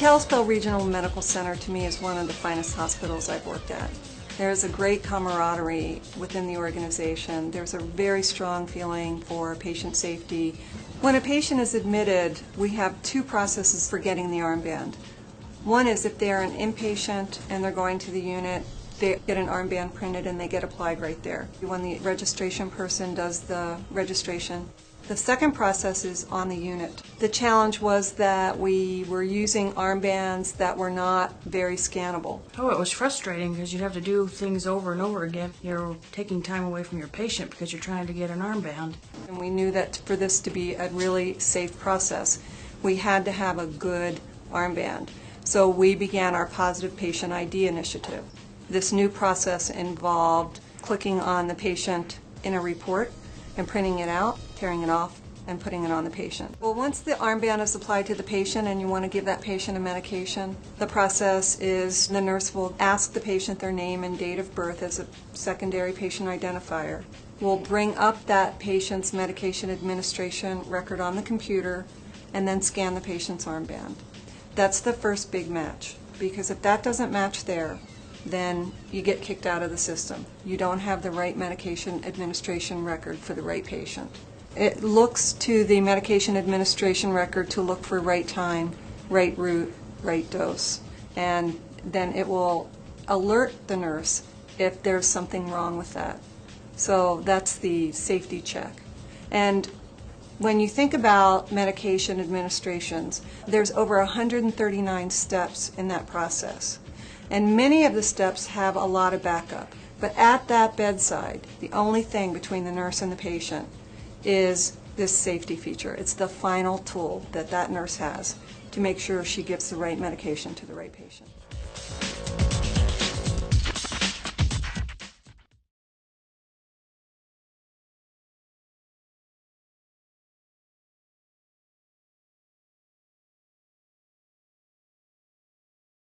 Kalispell Regional Medical Center to me is one of the finest hospitals I've worked at. There's a great camaraderie within the organization. There's a very strong feeling for patient safety. When a patient is admitted, we have two processes for getting the armband. One is if they're an inpatient and they're going to the unit, they get an armband printed and they get applied right there. When the registration person does the registration, the second process is on the unit. The challenge was that we were using armbands that were not very scannable. Oh, it was frustrating because you'd have to do things over and over again. You're taking time away from your patient because you're trying to get an armband. And we knew that for this to be a really safe process, we had to have a good armband. So we began our Positive Patient ID initiative. This new process involved clicking on the patient in a report and printing it out, tearing it off, and putting it on the patient. Well, once the armband is applied to the patient and you want to give that patient a medication, the process is the nurse will ask the patient their name and date of birth as a secondary patient identifier. We'll bring up that patient's medication administration record on the computer and then scan the patient's armband. That's the first big match, because if that doesn't match there, then you get kicked out of the system. You don't have the right medication administration record for the right patient. It looks to the medication administration record to look for right time, right route, right dose, and then it will alert the nurse if there's something wrong with that. So that's the safety check. And when you think about medication administrations, there's over 139 steps in that process. And many of the steps have a lot of backup. But at that bedside, the only thing between the nurse and the patient is this safety feature. It's the final tool that that nurse has to make sure she gives the right medication to the right patient.